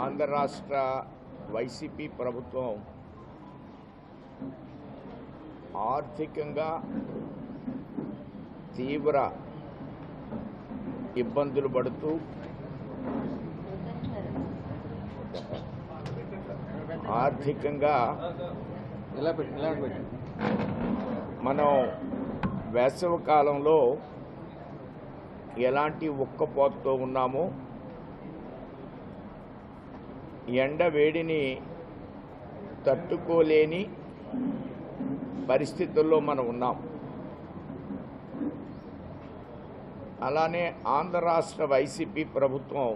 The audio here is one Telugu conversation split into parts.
ఆంధ్ర రాష్ట్ర వైసీపీ ప్రభుత్వం ఆర్థికంగా తీవ్ర ఇబ్బందులు పడుతూ మనం వేసవి కాలంలో ఎలాంటి ఉక్కపోతతో ఉన్నామో, ఎండ వేడిని తట్టుకోలేని పరిస్థితుల్లో మనం ఉన్నాం. అలానే ఆంధ్ర రాష్ట్ర వైసీపీ ప్రభుత్వం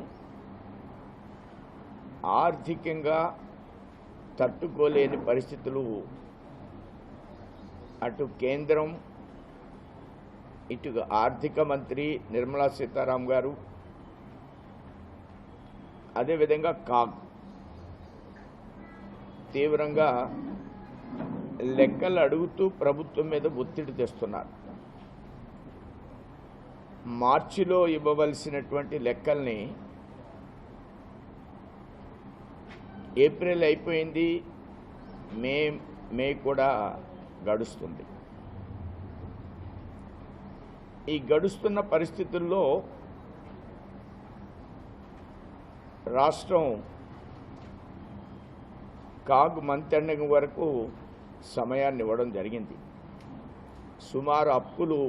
ఆర్థికంగా తట్టుకోలేని పరిస్థితులు అటు కేంద్రం, ఇటు ఆర్థిక మంత్రి నిర్మలా సీతారామన్ గారు, అదేవిధంగా కాగ్ తీవ్రంగా లెక్కలు అడుగుతూ ప్రభుత్వం మీద ఒత్తిడి తెస్తున్నారు. మార్చిలో ఇవ్వవలసినటువంటి లెక్కల్ని ఏప్రిల్ అయిపోయింది, మే కూడా గడుస్తుంది. ఈ గడుస్తున్న పరిస్థితుల్లో రాష్ట్రం కాగ్ మంతెండింగ్ వరకు సమయాన్ని ఇవ్వడం జరిగింది. సుమారు అప్పులు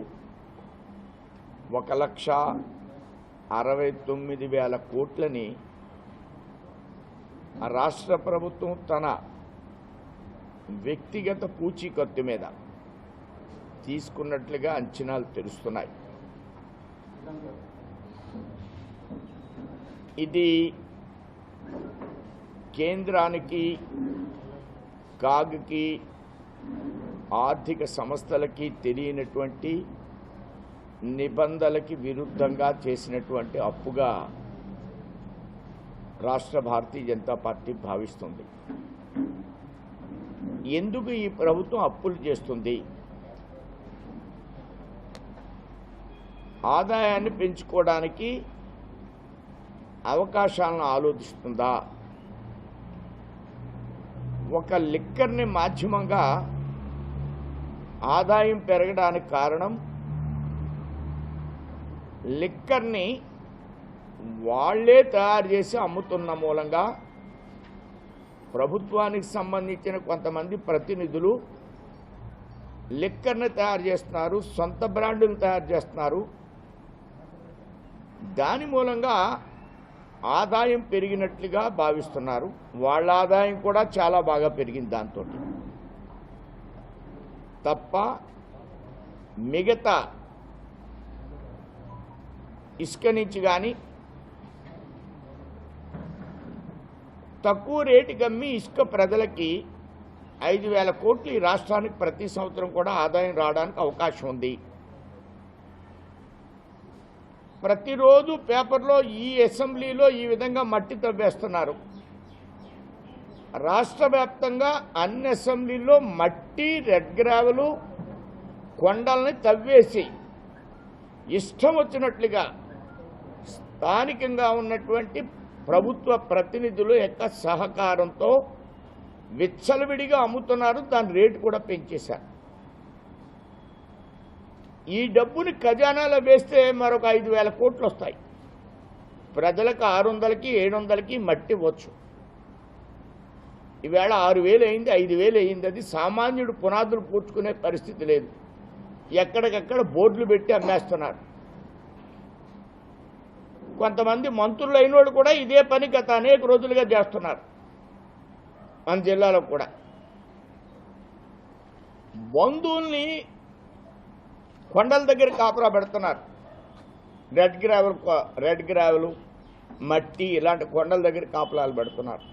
1,69,000 కోట్లని రాష్ట్ర ప్రభుత్వం తన వ్యక్తిగత పూచీకత్తు మీద తీసుకున్నట్లుగా అంచనాలు తెలుస్తున్నాయి. ఇది కేంద్రానికి, కాగ్కి, ఆర్థిక సంస్థలకి తెలియనటువంటి నిబంధనలకి విరుద్ధంగా చేసినటువంటి అప్పుగా రాష్ట్ర భారతీయ జనతా పార్టీ భావిస్తుంది. ఎందుకు ఈ ప్రభుత్వం అప్పులు చేస్తుంది? ఆదాయాన్ని పెంచుకోవడానికి అవకాశాలను ఆలోచిస్తుందా? ఒక లిక్కర్ని మాధ్యమంగా ఆదాయం పెరగడానికి కారణం, లిక్కర్ని వాళ్లే తయారు చేసి అమ్ముతున్న మూలంగా ప్రభుత్వానికి సంబంధించిన కొంతమంది ప్రతినిధులు లిక్కర్ని తయారు చేస్తున్నారు, సొంత బ్రాండ్లు తయారు చేస్తున్నారు. దాని మూలంగా ఆదాయం పెరిగినట్లుగా భావిస్తున్నారు. వాళ్ళ ఆదాయం కూడా చాలా బాగా పెరిగింది దాంతో తప్ప మిగతా ఇసుక నుంచి కానీ తక్కువ రేటుకి అమ్మి ఇసుక ప్రజలకి 5,000 కోట్లు ఈ రాష్ట్రానికి ప్రతి సంవత్సరం కూడా ఆదాయం రావడానికి అవకాశం ఉంది. ప్రతిరోజు పేపర్లో ఈ అసెంబ్లీలో ఈ విధంగా మట్టి తవ్వేస్తున్నారు. రాష్ట్ర వ్యాప్తంగా అన్ని అసెంబ్లీల్లో మట్టి, రెడ్ గ్రావెలు, కొండల్ని తవ్వేసి ఇష్టం వచ్చినట్లుగా స్థానికంగా ఉన్నటువంటి ప్రభుత్వ ప్రతినిధుల యొక్క సహకారంతో విచ్చలవిడిగా అమ్ముతున్నారు. దాని రేటు కూడా పెంచేశారు. ఈ డబ్బుని ఖజానాలో వేస్తే మరొక 5,000 కోట్లు వస్తాయి. ప్రజలకు 600కి 700కి మట్టి ఇవ్వచ్చు. ఈవేళ 6,000 అయింది, 5,000 అయింది. అది సామాన్యుడు పునాదులు పూడ్చుకునే పరిస్థితి లేదు. ఎక్కడికక్కడ బోర్డులు పెట్టి అమ్మేస్తున్నారు. కొంతమంది మంత్రులు అయిన వాళ్ళు కూడా ఇదే పని గత అనేక రోజులుగా చేస్తున్నారు. మన జిల్లాలో కూడా బంధువుల్ని కొండల దగ్గర కాపురా పెడుతున్నారు. రెడ్ గ్రావెలు, మట్టి ఇలాంటి కొండల దగ్గర కాపులాలు పెడుతున్నారు.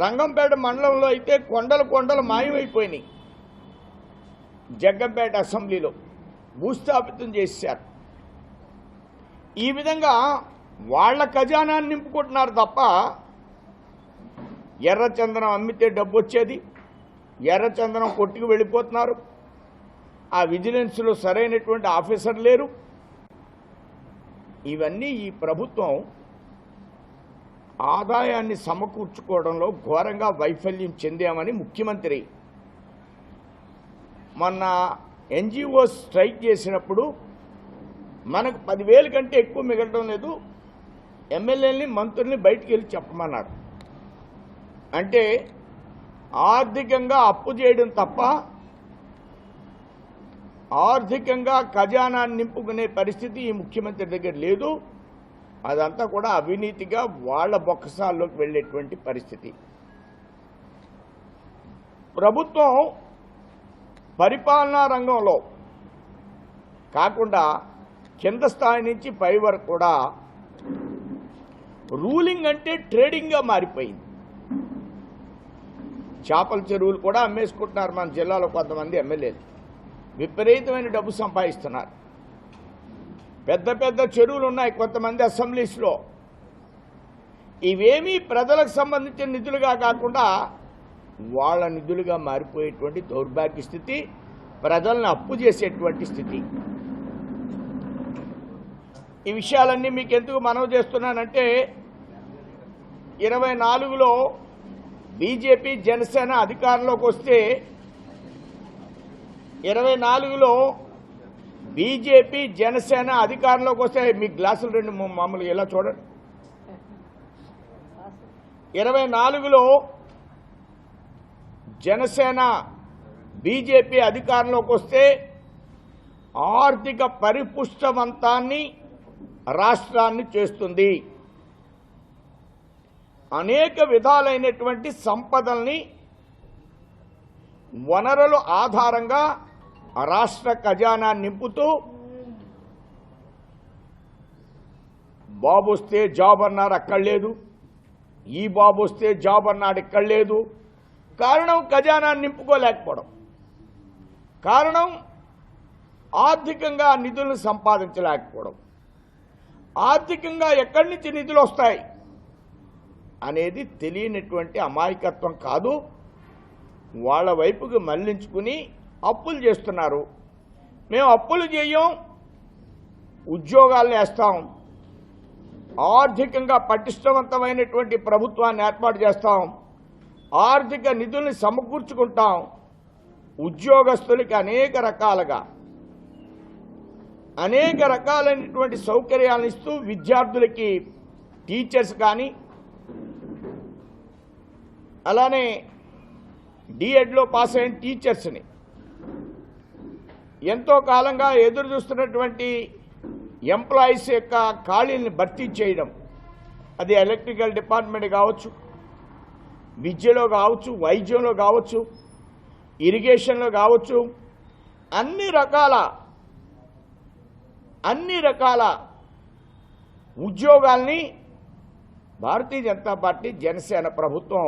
రంగంపేట మండలంలో అయితే కొండలు మాయమైపోయినాయి. జగ్గంపేట అసెంబ్లీలో భూస్థాపితం చేశారు. ఈ విధంగా వాళ్ళ ఖజానాన్ని నింపుకుంటున్నారు తప్ప ఎర్రచందనం అమ్మితే డబ్బు వచ్చేది, ఎర్రచందనం కొట్టుకు వెళ్ళిపోతున్నారు. ఆ విజిలెన్స్లో సరైనటువంటి ఆఫీసర్ లేరు. ఇవన్నీ ఈ ప్రభుత్వం ఆదాయాన్ని సమకూర్చుకోవడంలో ఘోరంగా వైఫల్యం చెందామని ముఖ్యమంత్రి మొన్న ఎన్జిఓ స్ట్రైక్ చేసినప్పుడు మనకు 10,000 కంటే ఎక్కువ మిగలడం లేదు, ఎమ్మెల్యేలని మంత్రుల్ని బయటికి వెళ్ళి చెప్పమన్నారు. అంటే ఆర్థికంగా అప్పు చేయడం తప్ప ఆర్థికంగా ఖజానాన్ని నింపుకునే పరిస్థితి ఈ ముఖ్యమంత్రి దగ్గర లేదు. అదంతా కూడా అవినీతిగా వాళ్ళ బొక్కసాల్లోకి వెళ్ళేటువంటి పరిస్థితి. ప్రభుత్వం పరిపాలనా రంగంలో కాకుండా కింద స్థాయి నుంచి పై వరకు కూడా రూలింగ్ అంటే ట్రేడింగ్గా మారిపోయింది. చేపల చెరువులు కూడా అమ్మేసుకుంటున్నారు మన జిల్లాలో కొంతమంది ఎమ్మెల్యేలు, విపరీతమైన డబ్బు సంపాదిస్తున్నారు. పెద్ద పెద్ద చెరువులు ఉన్నాయి కొంతమంది అసెంబ్లీస్లో. ఇవేమీ ప్రజలకు సంబంధించిన నిధులుగా కాకుండా వాళ్ళ నిధులుగా మారిపోయేటువంటి దౌర్భాగ్య స్థితి, ప్రజలను అప్పు చేసేటువంటి స్థితి. ఈ విషయాలన్నీ మీకు ఎందుకు మనవి చేస్తున్నానంటే 24లో బీజేపీ జనసేన అధికారంలోకి వస్తే 24లో బీజేపీ జనసేన అధికారంలోకి వస్తే మీ గ్లాసులు రెండు మామూలుగా ఇలా చూడండి. 24లో జనసేన బీజేపీ అధికారంలోకి వస్తే ఆర్థిక పరిపుష్టవంతాన్ని రాష్ట్రాన్ని చేస్తుంది. అనేక విధాలైనటువంటి సంపదల్ని వనరుల ఆధారంగా రాష్ట్ర ఖజానా నింపుతూ బాబు వస్తే జాబ్ అన్నారు అక్కడ లేదు, ఈ బాబు వస్తే జాబ్ అన్నాడు ఇక్కడ లేదు. కారణం ఖజానా నింపుకోలేకపోవడం, కారణం ఆర్థికంగా నిధులను సంపాదించలేకపోవడం. ఆర్థికంగా ఎక్కడి నుంచి నిధులు వస్తాయి అనేది తెలియనటువంటి అమాయకత్వం కాదు, వాళ్ళ వైపుకి మళ్లించుకుని అప్పులు చేస్తున్నారు. మేము అప్పులు చేయం, ఉద్యోగాలను వేస్తాం, ఆర్థికంగా పటిష్టవంతమైనటువంటి ప్రభుత్వాన్ని ఏర్పాటు చేస్తాం, ఆర్థిక నిధుల్ని సమకూర్చుకుంటాం, ఉద్యోగస్తులకి అనేక రకాలైనటువంటి సౌకర్యాలను ఇస్తూ విద్యార్థులకి టీచర్స్ కానీ అలానే డిఎడ్లో పాస్ అయిన టీచర్స్ని ఎంతో కాలంగా ఎదురు చూస్తున్నటువంటి ఎంప్లాయీస్ యొక్క ఖాళీలను భర్తీ చేయడం, అది ఎలక్ట్రికల్ డిపార్ట్మెంట్ కావచ్చు, విద్యలో కావచ్చు, వైద్యంలో కావచ్చు, ఇరిగేషన్లో కావచ్చు, అన్ని రకాల ఉద్యోగాల్ని భారతీయ జనతా పార్టీ జనసేన ప్రభుత్వం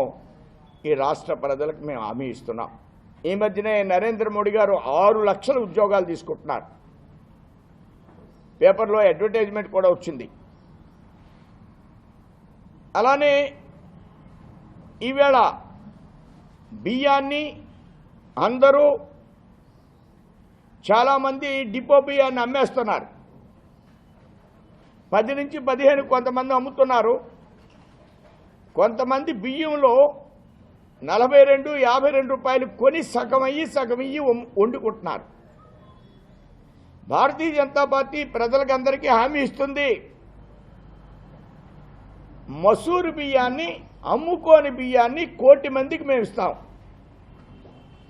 ఈ రాష్ట్ర ప్రజలకు మేము హామీ ఇస్తున్నాం. ఈ మధ్యనే నరేంద్ర మోడీ గారు 6 లక్షల ఉద్యోగాలు తీసుకుంటున్నారు. పేపర్లో అడ్వర్టైజ్మెంట్ కూడా వచ్చింది. అలానే ఈవేళ బియ్యాన్ని అందరూ చాలామంది డిపో బియ్యాన్ని అమ్మేస్తున్నారు. 10 నుంచి 15 కొంతమంది అమ్ముతున్నారు. కొంతమంది బియ్యంలో 42-52 రూపాయలు కొని సగం ఇయ్యి వండుకుంటున్నారు. భారతీయ జనతా పార్టీ ప్రజలకు అందరికీ హామీ ఇస్తుంది, మసూరు బియ్యాన్ని, అమ్ముకోని బియ్యాన్ని 1 కోటి మందికి మేము ఇస్తాం.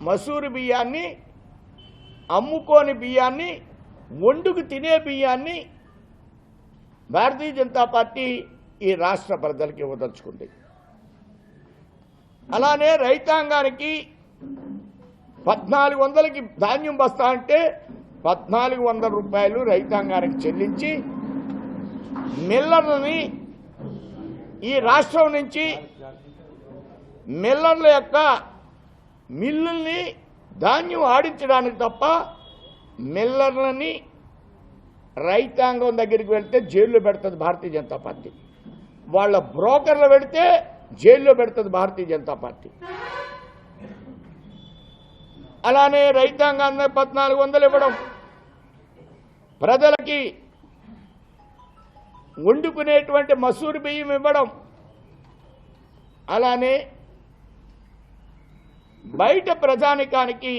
మసూరు బియ్యాన్ని, అమ్ముకోని బియ్యాన్ని, వండుకు తినే బియ్యాన్ని భారతీయ జనతా పార్టీ ఈ రాష్ట్ర ప్రజలకు ఇవ్వదలుచుకుంది. అలానే రైతాంగానికి 1400కి ధాన్యం బస్తా అంటే 1400 రూపాయలు రైతాంగానికి చెల్లించి మిల్లర్లని ఈ రాష్ట్రం నుంచి మిల్లర్ల యొక్క మిల్లుల్ని ధాన్యం ఆడించడానికి తప్ప మిల్లర్లని రైతాంగం దగ్గరికి వెళ్తే జైల్లో పెడుతుంది భారతీయ జనతా పార్టీ, వాళ్ళ బ్రోకర్లు పెడితే జైల్లో పెడుతుంది భారతీయ జనతా పార్టీ. అలానే రైతాంగాన్ని 1400 ఇవ్వడం, ప్రజలకి వండుకునేటువంటి మసూరు బియ్యం ఇవ్వడం, అలానే బయట ప్రజానికానికి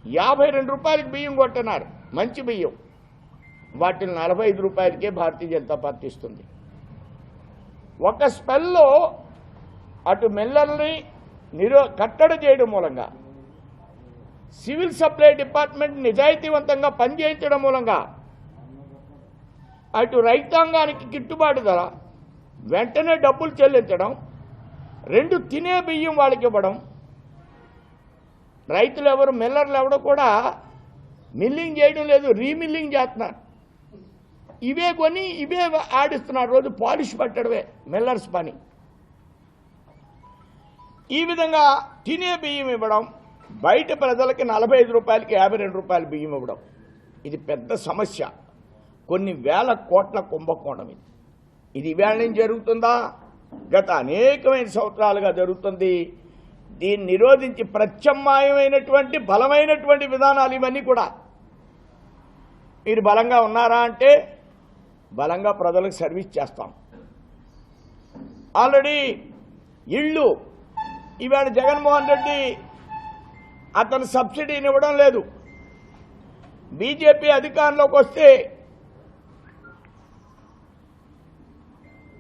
52 రూపాయలకి బియ్యం కొంటున్నారు, మంచి బియ్యం. వాటిని 45 రూపాయలకే భారతీయ జనతా పార్టీ ఇస్తుంది. ఒక స్పెల్లో అటు మిల్లర్ని కట్టడి చేయడం మూలంగా, సివిల్ సప్లై డిపార్ట్మెంట్ నిజాయితీవంతంగా పనిచేయించడం మూలంగా అటు రైతాంగానికి గిట్టుబాటు ధర, వెంటనే డబ్బులు చెల్లించడం, 2 తినే బియ్యం వాళ్ళకి ఇవ్వడం. రైతులు ఎవరు, మిల్లర్లు ఎవరు కూడా మిల్లింగ్ చేయడం లేదు, రీమిల్లింగ్ చేస్తున్నారు. ఇవే కొని ఇవే ఆడిస్తున్నారు, రోజు పాలిష్ పట్టడమే మిల్లర్స్ పని. ఈ విధంగా తినే బియ్యం ఇవ్వడం, బయట ప్రజలకి 45 రూపాయలకి 52 రూపాయల బియ్యం ఇవ్వడం, ఇది పెద్ద సమస్య. కొన్ని వేల కోట్ల కుంభకోణం ఇది. ఇది ఇవాళ నుంచి జరుగుతుందా? గత అనేకమైన సంవత్సరాలుగా జరుగుతుంది. దీన్ని నిరోధించి ప్రత్యామ్నాయమైనటువంటి బలమైనటువంటి విధానాలు ఇవన్నీ కూడా. మీరు బలంగా ఉన్నారా అంటే బలంగా ప్రజలకు సర్వీస్ చేస్తాం. ఆల్రెడీ ఇళ్ళు ఇవాళ జగన్మోహన్ రెడ్డి అతను సబ్సిడీని ఇవ్వడం లేదు. బీజేపీ అధికారంలోకి వస్తే,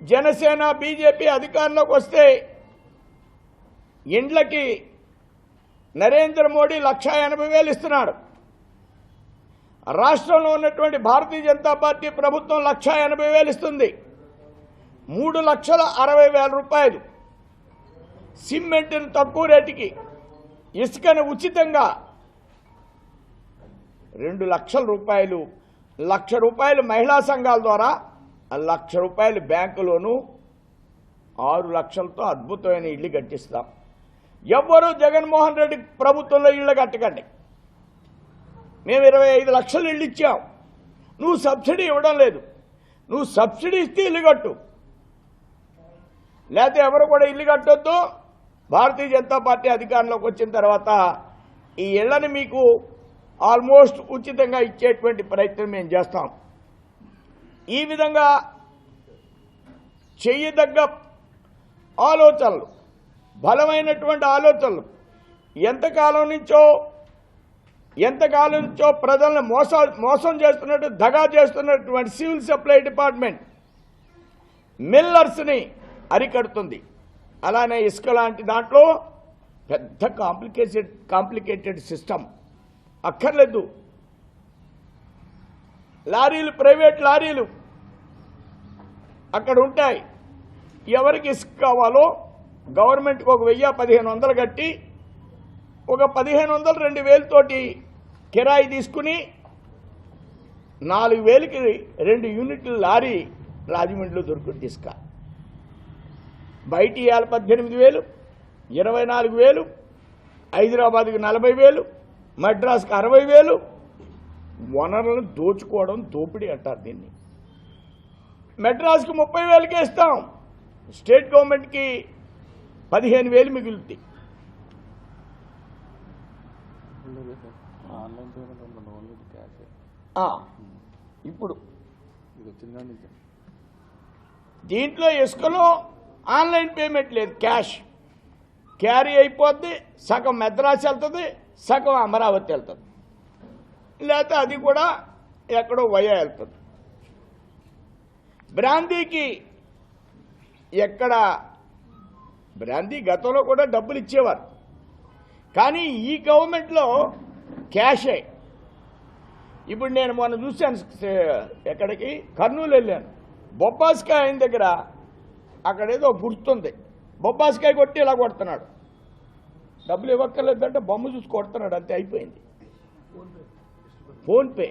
జనసేన బీజేపీ అధికారంలోకి వస్తే ఇండ్లకి నరేంద్ర మోడీ 1,80,000 ఇస్తున్నాడు. రాష్ట్రంలో ఉన్నటువంటి భారతీయ జనతా పార్టీ ప్రభుత్వం 1,80,000 ఇస్తుంది. 3,60,000 రూపాయలు సిమెంట్ని తక్కువ రేటుకి, ఇసుకను ఉచితంగా 2 లక్షల రూపాయలు, 1,00,000 రూపాయలు మహిళా సంఘాల ద్వారా, 1,00,000 రూపాయలు బ్యాంకులోను, 6 లక్షలతో అద్భుతమైన ఇళ్ళు కట్టిస్తాం. ఎవ్వరూ జగన్మోహన్ రెడ్డి ప్రభుత్వంలో ఇళ్ళు కట్టకండి. మేము 25 లక్షలు ఇళ్ళు ఇచ్చాం, నువ్వు సబ్సిడీ ఇవ్వడం లేదు. నువ్వు సబ్సిడీ ఇస్తే ఇల్లు కట్టు, లేకపోతే ఎవరు కూడా ఇల్లు కట్టొద్దు. భారతీయ జనతా పార్టీ అధికారంలోకి వచ్చిన తర్వాత ఈ ఇళ్లని మీకు ఆల్మోస్ట్ ఉచితంగా ఇచ్చేటువంటి ప్రయత్నం మేము చేస్తాం. ఈ విధంగా చేయదగ్గ ఆలోచనలు, బలమైనటువంటి ఆలోచనలు ఎంతకాలం నుంచో ప్రజలను మోసం చేస్తున్నట్టు, దగా చేస్తున్నటువంటి సివిల్ సప్లై డిపార్ట్మెంట్ మిల్లర్స్ని అరికడుతుంది. అలానే ఇసుక లాంటి దాంట్లో పెద్ద కాంప్లికేటెడ్ సిస్టమ్ అక్కర్లేదు. లారీలు, ప్రైవేట్ లారీలు అక్కడ ఉంటాయి. ఎవరికి ఇసుక కావాలో గవర్నమెంట్కి ఒక 1,000-1,500 కట్టి, ఒక 1,500-2,000 తోటి కిరాయి తీసుకుని 4,000కి 2 యూనిట్ల లారీ రాజమండ్రిలో దొరుకుతుంది ఇసుక. బయట ఇవాళ 18,000, 24,000, హైదరాబాద్కి 40,000, మద్రాసుకి 60,000. వనరులను దోచుకోవడం, దోపిడీ అంటారు దీన్ని. మద్రాసుకి 30,000కే ఇస్తాం, స్టేట్ గవర్నమెంట్కి 15,000 మిగులుతాయి. ఇప్పుడు దీంట్లో ఇసుకలో ఆన్లైన్ పేమెంట్ లేదు, క్యాష్ క్యారీ అయిపోద్ది. సగం మద్రాసు వెళ్తుంది, సగం అమరావతి వెళ్తుంది, లేకపోతే అది కూడా ఎక్కడో వయా వెళ్తుంది. బ్రాందీకి బ్రాందీ గతంలో కూడా డబ్బులు ఇచ్చేవారు, కానీ ఈ గవర్నమెంట్లో క్యాషే. ఇప్పుడు నేను మొన్న చూశాను, ఎక్కడికి, కర్నూలు వెళ్ళాను. బొబ్బాస్కాయ ఆయన దగ్గర అక్కడేదో గుర్తుంది, బొబ్బాస్కాయ కొట్టి ఇలా కొడుతున్నాడు. డబ్బులు ఇవ్వక్కర్లేదంటే బొమ్మ చూసి కొడుతున్నాడు, అంతే, అయిపోయింది. ఫోన్పే.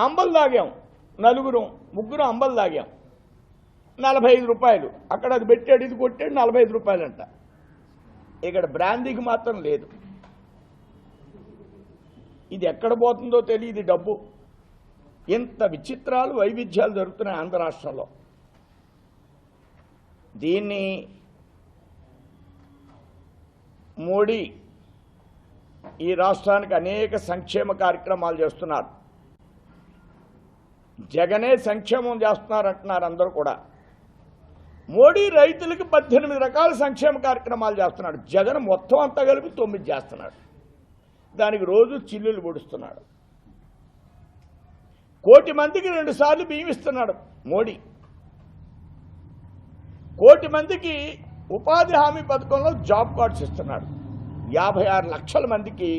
అంబలు తాగాం, ముగ్గురు అంబలు తాగాం, 45 రూపాయలు. అక్కడ అది పెట్టాడు, ఇది కొట్టాడు, 45 రూపాయలంట. ఇక్కడ బ్రాందీకి మాత్రం లేదు. ఇది ఎక్కడ పోతుందో తెలియదు డబ్బు. ఇంత విచిత్రాలు, వైవిధ్యాలు జరుగుతున్నాయి ఆంధ్ర రాష్ట్రంలో. దీన్ని మోడీ ఈ రాష్ట్రానికి అనేక సంక్షేమ కార్యక్రమాలు చేస్తున్నారు. జగనే సంక్షేమం చేస్తున్నారు అంటున్నారు అందరూ కూడా. మోడీ రైతులకు 18 రకాల సంక్షేమ కార్యక్రమాలు చేస్తున్నాడు. జగన్ మొత్తం అంతా కలిపి 9 చేస్తున్నాడు. దానికి రోజు చిల్లులు పొడుస్తున్నాడు. 1 కోటి మందికి 2 సార్లు బియ్యం ఇస్తున్నాడు మోడీ. 1 కోటి మందికి ఉపాధి హామీ పథకంలో జాబ్ కార్డ్స్ ఇస్తున్నాడు. 56 లక్షల మందికి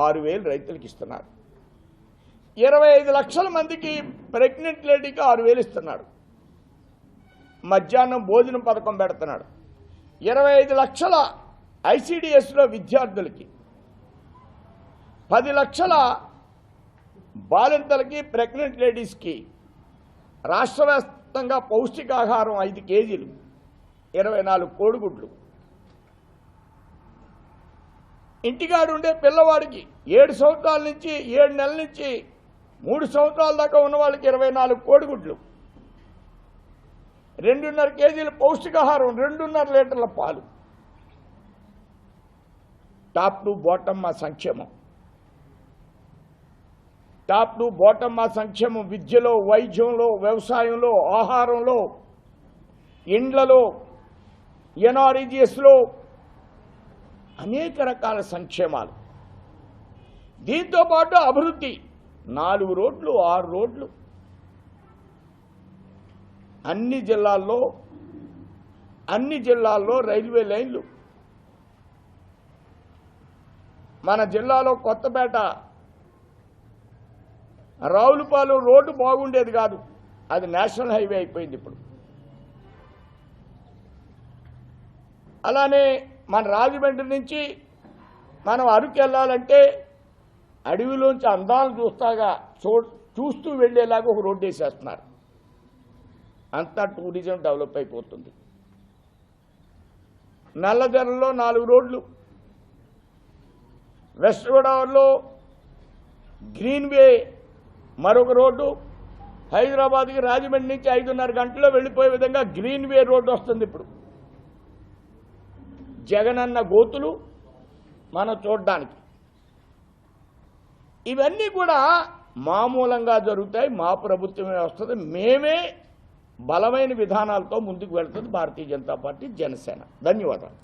6,000 రైతులకు ఇస్తున్నాడు. 25 లక్షల మందికి ప్రెగ్నెంట్ లేడీకి 6,000 ఇస్తున్నాడు. మధ్యాహ్నం భోజనం పథకం పెడుతున్నాడు. 25 లక్షల ఐసిడిఎస్లో విద్యార్థులకి, 10 లక్షల బాలింతలకి, ప్రెగ్నెంట్ లేడీస్కి రాష్ట్ర వ్యాప్తంగా పౌష్టికాహారం 5 కేజీలు, 24 కోడిగుడ్లు. ఇంటికాడు ఉండే పిల్లవాడికి 7 సంవత్సరాల నుంచి 7 నెలల నుంచి 3 సంవత్సరాల దాకా ఉన్న వాళ్ళకి 24 కోడిగుడ్లు, 2.5 కేజీల పౌష్టికాహారం, 2.5 లీటర్ల పాలు. టాప్ టు బాటమ్ మా సంక్షేమం. టాప్ టు బాటమ్ మా సంక్షేమం విద్యలో, వైద్యంలో, వ్యవసాయంలో, ఆహారంలో, ఇండ్లలో, ఎన్ఆర్ఈజీఎస్లో అనేక రకాల సంక్షేమాలు. దీంతోపాటు అభివృద్ధి 4 రోడ్లు, 6 రోడ్లు అన్ని జిల్లాల్లో రైల్వే లైన్లు. మన జిల్లాలో కొత్తపేట రావులపాలెం రోడ్డు బాగుండేది కాదు, అది నేషనల్ హైవే అయిపోయింది ఇప్పుడు. అలానే మన రాజమండ్రి నుంచి మనం అరకు వెళ్ళాలంటే అడవిలోంచి అందాలు చూస్తూ వెళ్ళేలాగా ఒక రోడ్డు వేసేస్తున్నారు. అంతా టూరిజం డెవలప్ అయిపోతుంది. నల్లజర్లలో 4 రోడ్లు, వెస్ట్ గోదావరిలో గ్రీన్వే మరొక రోడ్డు, హైదరాబాద్కి రాజమండ్రి నుంచి 5:30 గంటల్లో వెళ్ళిపోయే విధంగా గ్రీన్వే రోడ్డు వస్తుంది ఇప్పుడు. జగనన్న గోతులు మనం చూడడానికి. ఇవన్నీ కూడా మామూలంగా జరుగుతాయి. మా ప్రభుత్వమే వస్తుంది. మేమే బలమైన విధానాలతో ముందుకు వెళ్తుంది భారతీయ జనతా పార్టీ, జనసేన. ధన్యవాదాలు.